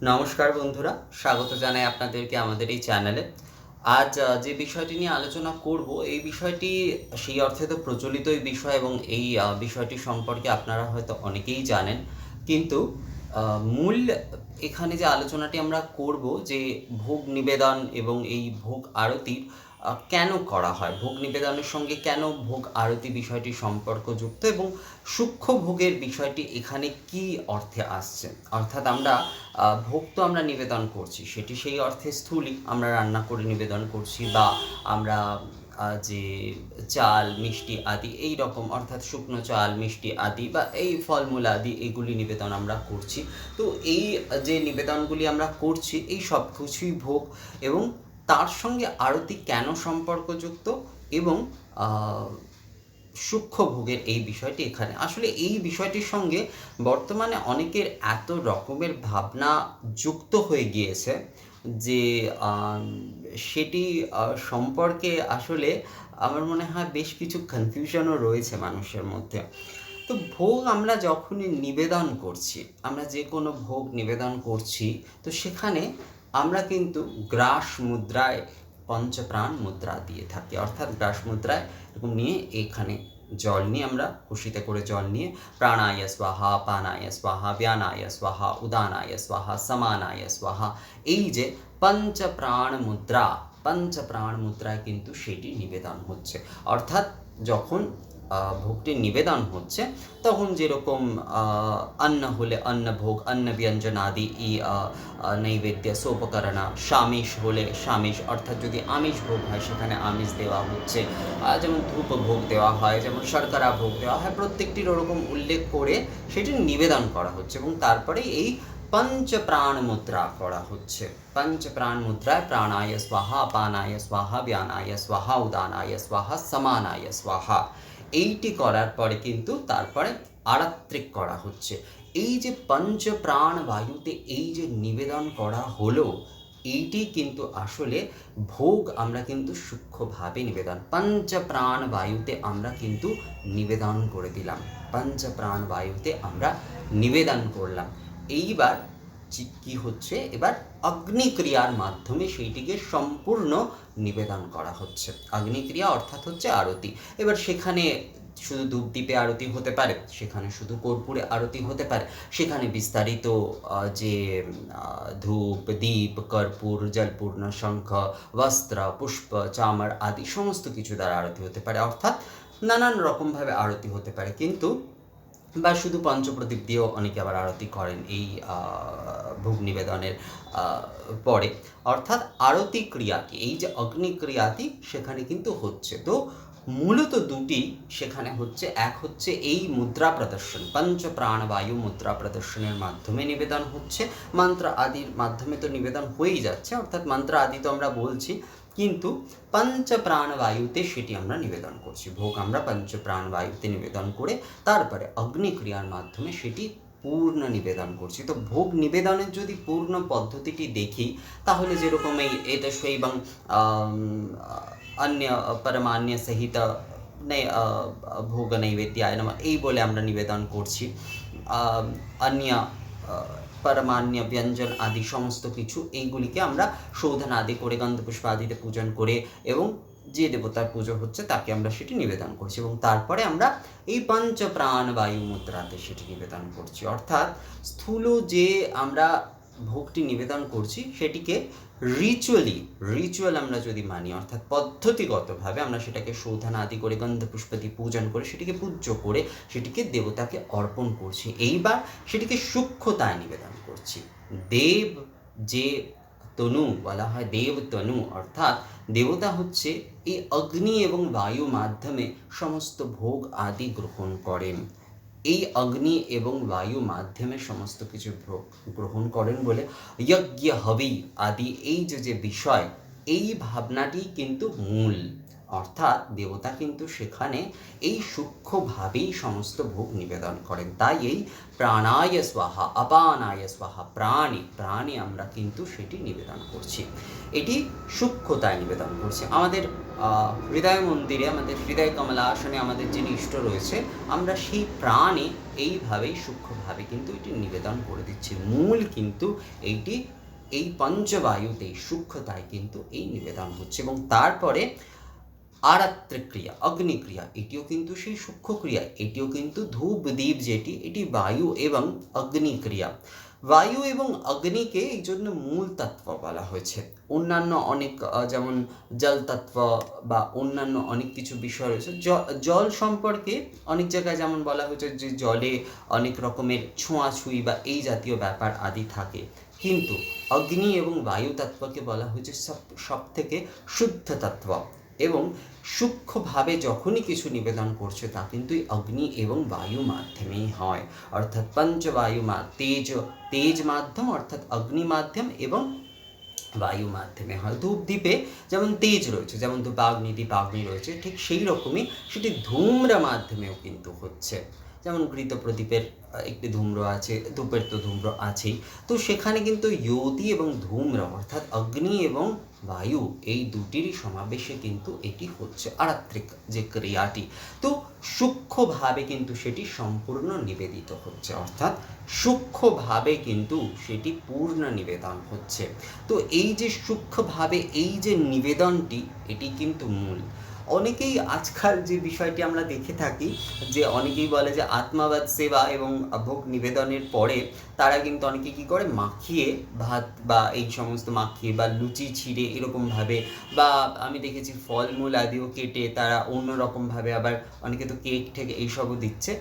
নমস্কার বন্ধুরা, স্বাগত জানাই আপনাদেরকে আমাদের এই চ্যানেলে। আজ যে বিষয়টি নিয়ে আলোচনা করব, এই বিষয়টি সেই অর্থে তো প্রচলিতই বিষয় এবং এই বিষয়টি সম্পর্কে আপনারা হয়তো অনেকেই জানেন। কিন্তু আ মূল এখানে যে আলোচনাটি আমরা করব যে ভোগ নিবেদন এবং এই ভোগ আরতির কেন করা হয়? ভোগ নিবেদনের সঙ্গে কেন ভোগ আরতি বিষয়টি সম্পর্কযুক্ত এবং সূক্ষ্ম ভোগের বিষয়টি এখানে কী অর্থে আসছে? অর্থাৎ আমরা ভোগ তো আমরা নিবেদন করছি, সেটি সেই অর্থে স্থূলই আমরা রান্না করে নিবেদন করছি, বা আমরা যে চাল, মিষ্টি আদি এই রকম, অর্থাৎ শুকনো চাল, মিষ্টি আদি বা এই ফলমূল আদি এগুলি নিবেদন আমরা করছি। তো এই যে নিবেদনগুলি আমরা করছি, এই সব কিছুই ভোগ। এবং তার সঙ্গে আরতি কেন সম্পর্কযুক্ত এবং সূক্ষ্ম ভোগের এই বিষয়টি এখানে আসলে এই বিষয়টির সঙ্গে বর্তমানে অনেকের এত রকমের ভাবনা যুক্ত হয়ে গিয়েছে যে সেটি সম্পর্কে আসলে আমার মনে হয় বেশ কিছু কনফিউশনও রয়েছে মানুষের মধ্যে। তো ভোগ আমরা যখনই নিবেদন করছি, আমরা যে কোনো ভোগ নিবেদন করছি, তো সেখানে আমরা কিন্তু গ্রাস মুদ্রায় পঞ্চপ্রাণ মুদ্রা দিয়ে থাকি। অর্থাৎ গ্রাস মুদ্রায় এরকম নিয়ে এখানে জল নিয়ে, আমরা খুশিতে করে জল নিয়ে প্রাণায় স্বাহা, পানায় স্বাহা, ব্যানায় স্বাহা, উদানায় স্বাহা, সমানায় স্বাহা, এই যে পঞ্চপ্রাণ মুদ্রায় কিন্তু সেটি নিবেদন হচ্ছে। অর্থাৎ যখন ভোগটি নিবেদন হচ্ছে, তখন যেরকম অন্ন হলে অন্নভোগ, অন্ন ব্যঞ্জন আদি এই নৈবেদ্য সোপকরণা, সামিষ হলে সামিষ, অর্থাৎ যদি আমিষ ভোগ হয় সেখানে আমিষ দেওয়া হচ্ছে, যেমন ধূপ ভোগ দেওয়া হয়, যেমন শর্করা ভোগ দেওয়া হয়, প্রত্যেকটির ওরকম উল্লেখ করে সেটি নিবেদন করা হচ্ছে। এবং তারপরে এই পঞ্চপ্রাণ মুদ্রা করা হচ্ছে। পঞ্চপ্রাণ মুদ্রায় প্রাণায় স্বাহা, পানায় স্বাহা, ব্যানায় স্বাহা, উদানায় স্বাহা, সমানায় স্বাহা, এইটি করার পরে কিন্তু তারপরে আরাত্রিক করা হচ্ছে। এই যে পঞ্চপ্রাণ বায়ুতে এই যে নিবেদন করা হলো, এইটি কিন্তু আসলে ভোগ আমরা কিন্তু সূক্ষ্মভাবে নিবেদন, পঞ্চপ্রাণ বায়ুতে আমরা কিন্তু নিবেদন করে দিলাম, পঞ্চপ্রাণ বায়ুতে আমরা নিবেদন করলাম। এইবার কি হচ্ছে, এবার অগ্নিক্রিয়ার মাধ্যমে সেইটিকে সম্পূর্ণ নিবেদন করা হচ্ছে। অগ্নিক্রিয়া অর্থাৎ হচ্ছে আরতি। এবার সেখানে শুধু ধূপদীপে আরতি হতে পারে, সেখানে শুধু কর্পূরে আরতি হতে পারে, সেখানে বিস্তারিত যে ধূপ, দীপ, কর্পূর, জলপূর্ণ, শঙ্খ, বস্ত্র, পুষ্প, চামর আদি সমস্ত কিছু দ্বারা আরতি হতে পারে। অর্থাৎ নানান রকমভাবে আরতি হতে পারে। কিন্তু বা শুধু পঞ্চপ্রদীপ দিয়েও অনেকে আবার আরতি করেন এই ভোগ নিবেদনের পরে। অর্থাৎ আরতি ক্রিয়াটি, এই যে অগ্নিক্রিয়াটি সেখানে কিন্তু হচ্ছে। তো মূলত দুটি সেখানে হচ্ছে, এক হচ্ছে এই মুদ্রা প্রদর্শন, পঞ্চপ্রাণবায়ু মুদ্রা প্রদর্শনের মাধ্যমে নিবেদন হচ্ছে। মন্ত্র আদির মাধ্যমে তো নিবেদন হয়েই যাচ্ছে, অর্থাৎ মন্ত্র আদি তো আমরা বলছি, কিন্তু পঞ্চপ্রাণবায়ুতে সেটি আমরা নিবেদন করছি। ভোগ আমরা পঞ্চপ্রাণবায়ুতে নিবেদন করে তারপরে অগ্নিক্রিয়ার মাধ্যমে সেটি পূর্ণ নিবেদন করছি। তো ভোগ নিবেদনের যদি পূর্ণ পদ্ধতিটি দেখি, তাহলে যেরকম এই এতস্যৈবং अन्य परमान्य सहित ভোগ নৈবেদ্যায় নমঃ এই বলে আমরা নিবেদন করছি। অন্য পরমান্য ব্যঞ্জন আদি সমস্ত কিছু এইগুলিকে আমরা শোধন আদি করে, গন্ধপুষ্প আদিতে পূজন করে, এবং যে দেবতার পুজো হচ্ছে তাকে আমরা সেটি নিবেদন করছি, এবং তারপরে আমরা এই পঞ্চপ্রাণ বায়ু মুদ্রাতে সেটি নিবেদন করছি। অর্থাৎ স্থূল যে আমরা ভোগটি নিবেদন করছি সেটিকে রিচুয়াল আমরা যদি মানি, অর্থাৎ পদ্ধতিগতভাবে আমরা সেটাকে শোধন আদি করে, গন্ধপুষ্প দিয়ে পূজন করে, সেটিকে পূজ্য করে সেটিকে দেবতাকে অর্পণ করছি। এইবার সেটিকে সূক্ষ্মতায় নিবেদন করছি। দেব যে তনু বলা হয়, দেব তনু, অর্থাৎ দেবতা হচ্ছে এই অগ্নি এবং বায়ু মাধ্যমে সমস্ত ভোগ আদি গ্রহণ করেন। এই অগ্নি এবং বায়ু মাধ্যমে সমস্ত কিছু গ্রহণ করেন বলে যজ্ঞ হবি আদি এই যে বিষয়, এই ভাবনাটি কিন্তু মূল। অর্থাৎ দেবতা কিন্তু সেখানে এই সূক্ষ্মভাবেই সমস্ত ভোগ নিবেদন করেন। তাই এই প্রাণায় স্বাহা, অপানায় স্বাহা, প্রাণে আমরা কিন্তু সেটি নিবেদন করছি, এটি সূক্ষ্মতায় নিবেদন করছি। আমাদের হৃদয় মন্দিরে, আমাদের হৃদয় কমলা আসনে আমাদের যিনি ইষ্ট রয়েছে, আমরা সেই প্রাণে এইভাবেই সূক্ষ্মভাবে কিন্তু এটি নিবেদন করে দিচ্ছি। মূল কিন্তু এইটি এই পঞ্চবায়ুতেই সূক্ষ্মতায় কিন্তু এই নিবেদন হচ্ছে। এবং তারপরে আরাত্রিক ক্রিয়া, অগ্নিক্রিয়া, এটিও কিন্তু সেই সূক্ষ্ম ক্রিয়া, এটিও কিন্তু ধূপ দ্বীপ যেটি, এটি বায়ু এবং অগ্নিক্রিয়া। বায়ু এবং অগ্নিকে এই জন্য মূল তত্ত্ব বলা হয়েছে। অন্যান্য অনেক যেমন জল তত্ত্ব বা অন্যান্য অনেক কিছু বিষয় রয়েছে। জল সম্পর্কে অনেক জায়গায় যেমন বলা হয়েছে যে জলে অনেক রকমের ছোঁয়াছুঁই বা এই জাতীয় ব্যাপার আদি থাকে, কিন্তু অগ্নি এবং বায়ু তত্ত্বকে বলা হয়েছে সব থেকে শুদ্ধ তত্ত্ব। এবং সূক্ষ্মভাবে যখনই কিছু নিবেদন করছে তা কিন্তু অগ্নি এবং বায়ু মাধ্যমেই হয়, অর্থাৎ পঞ্চবায়ু তেজ মাধ্যম, অর্থাৎ অগ্নি মাধ্যম এবং বায়ু মাধ্যমে হয়। ধূপদ্বীপে যেমন তেজ রয়েছে, যেমন দীপাগ্নি রয়েছে, ঠিক সেই রকমই সেটি ধূম্র মাধ্যমেও কিন্তু হচ্ছে। যেমন ঘৃত প্রদীপের একটি ধূম্র আছে, ধূপের তো ধূম্র আছেই, তো সেখানে কিন্তু জ্যোতি এবং ধূম্র অর্থাৎ অগ্নি এবং বায়ু এই দুটিরই সমাবেশে কিন্তু এটি হচ্ছে আরাত্রিক যে ক্রিয়াটি। তো সূক্ষ্মভাবে কিন্তু সেটি সম্পূর্ণ নিবেদিত হচ্ছে, অর্থাৎ সূক্ষ্মভাবে কিন্তু সেটি পূর্ণ নিবেদন হচ্ছে। তো এই যে সূক্ষ্মভাবে এই যে নিবেদনটি, এটি কিন্তু মূল। অনেকেই আজকাল যে বিষয়টি আমরা দেখে থাকি, যে অনেকেই বলে যে আত্মাবাদ সেবা এবং ভোগ নিবেদনের পরে তারা কিন্তু অনেকে কী করে, মাখিয়ে ভাত বা এই সমস্ত মাখিয়ে বা লুচি ছিঁড়ে এরকমভাবে, বা আমি দেখেছি ফলমূল আদিও কেটে তারা অন্যরকমভাবে, আবার অনেকে তো কেক ঠেক এইসবও দিচ্ছে।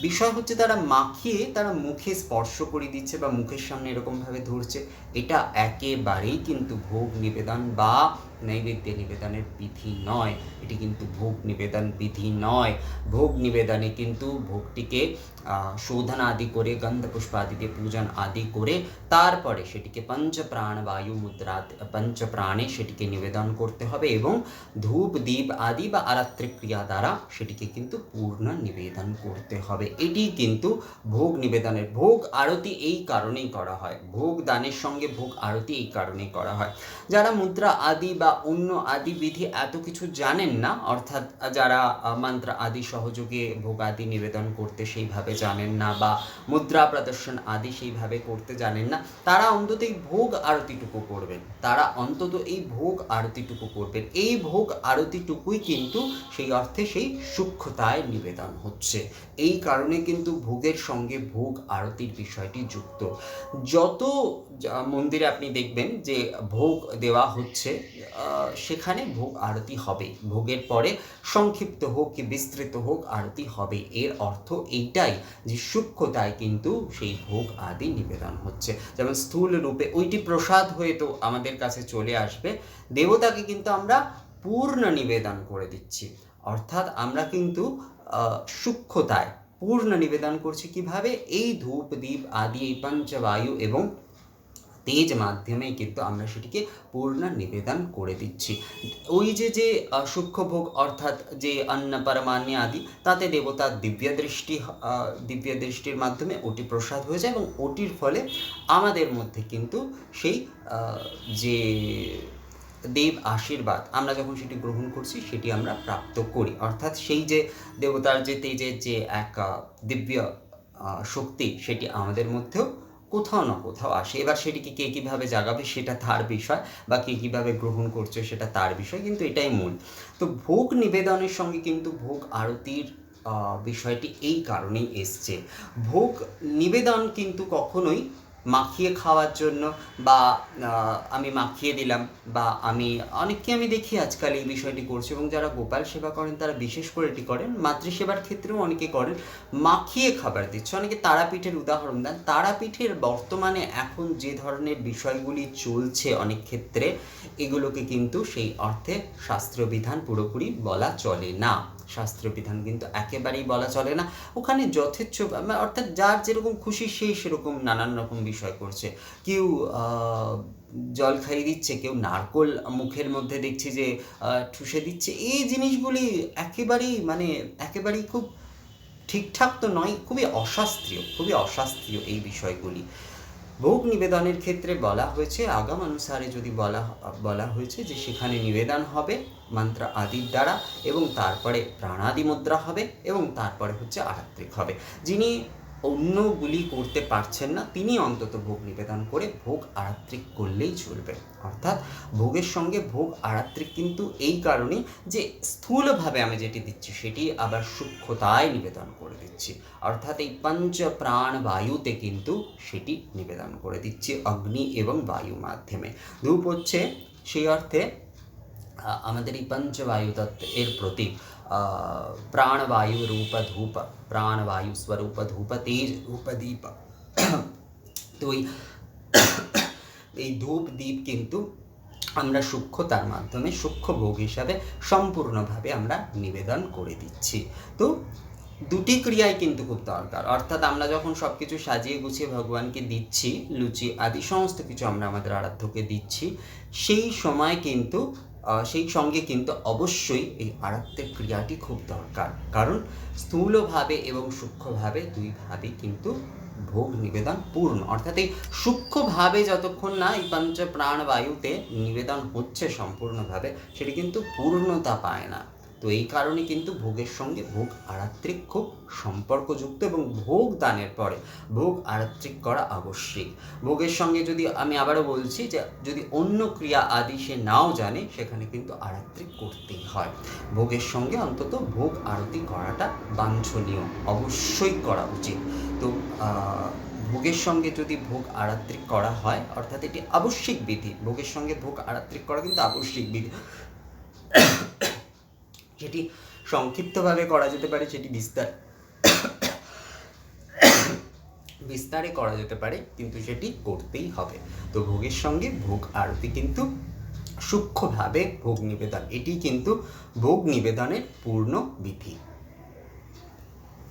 বিষয় হচ্ছে তারা মাখিয়ে তারা মুখে স্পর্শ করে দিচ্ছে বা মুখের সামনে এরকমভাবে ধরছে। এটা একেবারেই কিন্তু ভোগ নিবেদন বা নৈবেদ্য নিবেদনের বিধি নয়, এটি কিন্তু ভোগ নিবেদন বিধি নয়। ভোগ নিবেদনে কিন্তু ভোগটিকে শোধন আদি করে, গন্ধ পুষ্প আদি দিয়ে পূজন আদি করে তারপরে সেটিকে পঞ্চপ্রাণ বায়ু মুদ্রা, পঞ্চপ্রাণে সেটিকে নিবেদন করতে হবে এবং ধূপ দ্বীপ আদি বা আরাত্রিক ক্রিয়া দ্বারা সেটিকে কিন্তু পূর্ণ নিবেদন করতে হবে। এটি কিন্তু ভোগ নিবেদনের, ভোগ আরতি এই কারণেই করা হয়, ভোগ দানের সঙ্গে ভোগ আরতি এই কারণেই করা হয়। যারা মুদ্রা আদি বা অন্য আদি বিধি এত কিছু জানেন না, অর্থাৎ যারা মন্ত্র আদি সহযোগে ভোগ আদি নিবেদন করতে সেইভাবে জানেন না বা মুদ্রা প্রদর্শন আদি সেইভাবে করতে জানেন না, তারা অন্তত এই ভোগ আরতিটুকু করবেন, তারা অন্তত এই ভোগ আরতিটুকু করবেন। এই ভোগ আরতিটুকুই কিন্তু সেই অর্থে সেই সূক্ষ্মতায় নিবেদন হচ্ছে। এই কারণে কিন্তু ভোগের সঙ্গে ভোগ আরতির বিষয়টি যুক্ত। যত মন্দিরে আপনি দেখবেন যে ভোগ দেওয়া হচ্ছে, সেখানে ভোগ আরতি হবে, ভোগের পরে সংক্ষিপ্ত হোক কি বিস্তৃত হোক আরতি হবে। এর অর্থ এইটাই যে সূক্ষ্মতায় কিন্তু সেই ভোগ আদি নিবেদন হচ্ছে। যেমন স্থূল রূপে ওইটি প্রসাদ হয়ে তো আমাদের কাছে চলে আসবে, দেবতাকে কিন্তু আমরা পূর্ণ নিবেদন করে দিচ্ছি, অর্থাৎ আমরা কিন্তু সূক্ষ্মতায় পূর্ণ নিবেদন করছি। কিভাবে? এই ধূপ দ্বীপ আদি, এই পঞ্চবায়ু এবং তেজ মাধ্যমে কিন্তু আমরা সেটিকে পূর্ণ নিবেদন করে দিচ্ছি। ওই যে সূক্ষ্ম ভোগ অর্থাৎ যে অন্ন পরমান্ন আদি, তাতে দেবতার দিব্য দৃষ্টির মাধ্যমে ওটি প্রসাদ হয়ে যায় এবং ওটির ফলে আমাদের মধ্যে কিন্তু সেই যে দেব আশীর্বাদ আমরা যখন সেটি গ্রহণ করছি সেটি আমরা প্রাপ্ত করি, অর্থাৎ সেই যে দেবতার যে তেজের যে এক দিব্য শক্তি, সেটি আমাদের মধ্যেও কোথাও না কোথাও আসে। এবার সেটিকে কে কীভাবে জাগাবে সেটা তার বিষয়, বা কে কীভাবে গ্রহণ করছে সেটা তার বিষয়, কিন্তু এটাই মূল। তো ভোগ নিবেদনের সঙ্গে কিন্তু ভোগ আরতির বিষয়টি এই কারণেই এসছে। ভোগ নিবেদন কিন্তু কখনোই মাখিয়ে খাওয়ার জন্য, বা আমি মাখিয়ে দিলাম, বা অনেককে আমি দেখি আজকাল এই বিষয়টি করছে, এবং যারা গোপাল সেবা করেন তারা বিশেষ করে এটি করেন, মাতৃসেবার ক্ষেত্রেও অনেকে করেন, মাখিয়ে খাবার দিচ্ছে। অনেকে তারাপীঠের উদাহরণ দেন। তারাপীঠের বর্তমানে এখন যে ধরনের বিষয়গুলি চলছে অনেক ক্ষেত্রে, এগুলোকে কিন্তু সেই অর্থে শাস্ত্রীয় বিধান পুরোপুরি বলা চলে না। শাস্ত্রীয় বিধান কিন্তু একেবারেই বলা চলে না। ওখানে যথেচ্ছ অর্থাৎ যার যেরকম খুশি সেই সেরকম নানান রকম বিষয় করছে। কেউ জল খাইয়ে দিচ্ছে, কেউ নারকোল মুখের মধ্যে দেখছি যে ঠুসে দিচ্ছে। এই জিনিসগুলি একেবারেই খুব ঠিকঠাক তো নয়, খুবই অশাস্ত্রীয় এই বিষয়গুলি। ভোগ নিবেদনের ক্ষেত্রে বলা হয়েছে, আগাম অনুসারে যদি বলা হয়েছে যে সেখানে নিবেদন হবে মন্ত্র আদির দ্বারা, এবং তারপরে প্রাণাদি মুদ্রা হবে, এবং তারপরে হচ্ছে আরাত্রিক হবে। যিনি অন্যগুলি করতে পারছেন না তিনি অন্তত ভোগ নিবেদন করে ভোগ আরাত্রিক করলেই চলবে। অর্থাৎ ভোগের সঙ্গে ভোগ আরাত্রিক কিন্তু এই কারণে যে স্থূলভাবে আমি যেটি দিচ্ছি সেটি আবার সূক্ষ্মতায় নিবেদন করে দিচ্ছি। অর্থাৎ এই পঞ্চ প্রাণ বায়ুতে কিন্তু সেটি নিবেদন করে দিচ্ছি অগ্নি এবং বায়ু মাধ্যমে। ধূপ হচ্ছে সেই অর্থে আমাদের এই পঞ্চবায়ু তত্ত্ব এর প্রতীক। প্রাণবায়ু রূপ ধূপ, প্রাণবায়ু স্বরূপ ধূপ, তেজ রূপ দীপ। তো এই ধূপ দ্বীপ কিন্তু আমরা সূক্ষ্মতার মাধ্যমে সূক্ষ্ম ভোগ হিসাবে সম্পূর্ণভাবে আমরা নিবেদন করে দিচ্ছি। তো দুটি ক্রিয়াই কিন্তু খুব দরকার। অর্থাৎ আমরা যখন সব কিছু সাজিয়ে গুছিয়ে ভগবানকে দিচ্ছি, লুচি আদি সমস্ত কিছু আমরা আমাদের আরাধ্যকে দিচ্ছি, সেই সময় কিন্তু সেই সঙ্গে কিন্তু অবশ্যই এই আরাধ্যের ক্রিয়াটি খুব দরকার। কারণ স্থূলভাবে এবং সূক্ষ্মভাবে দুইভাবেই কিন্তু ভোগ নিবেদন পূর্ণ। অর্থাৎ এই সূক্ষ্মভাবে যতক্ষণ না এই পঞ্চ প্রাণবায়ুতে নিবেদন হচ্ছে সম্পূর্ণভাবে, সেটি কিন্তু পূর্ণতা পায় না। তো এই কারণে কিন্তু ভোগের সঙ্গে ভোগ আরাত্রিক খুব সম্পর্কযুক্ত, এবং ভোগ দানের পরে ভোগ আরাত্রিক করা আবশ্যিক। ভোগের সঙ্গে যদি আমি আবারও বলছি যে যদি অন্য ক্রিয়া আদি সে নাও জানে, সেখানে কিন্তু আরাত্রিক করতেই হয়। ভোগের সঙ্গে অন্তত ভোগ আরতি করাটা বাঞ্ছনীয়, অবশ্যই করা উচিত। তো ভোগের সঙ্গে যদি ভোগ আরাত্রিক করা হয়, অর্থাৎ এটি আবশ্যিক বিধি, ভোগের সঙ্গে ভোগ আরাত্রিক করা কিন্তু আবশ্যিক বিধি। যেটি সংক্ষিপ্তভাবে করা যেতে পারে, সেটি বিস্তারে করা যেতে পারে, কিন্তু সেটি করতেই হবে। তো ভোগের সঙ্গে ভোগ আরতি কিন্তু সূক্ষ্মভাবে ভোগ নিবেদন, এটি কিন্তু ভোগ নিবেদনের পূর্ণ বিধি।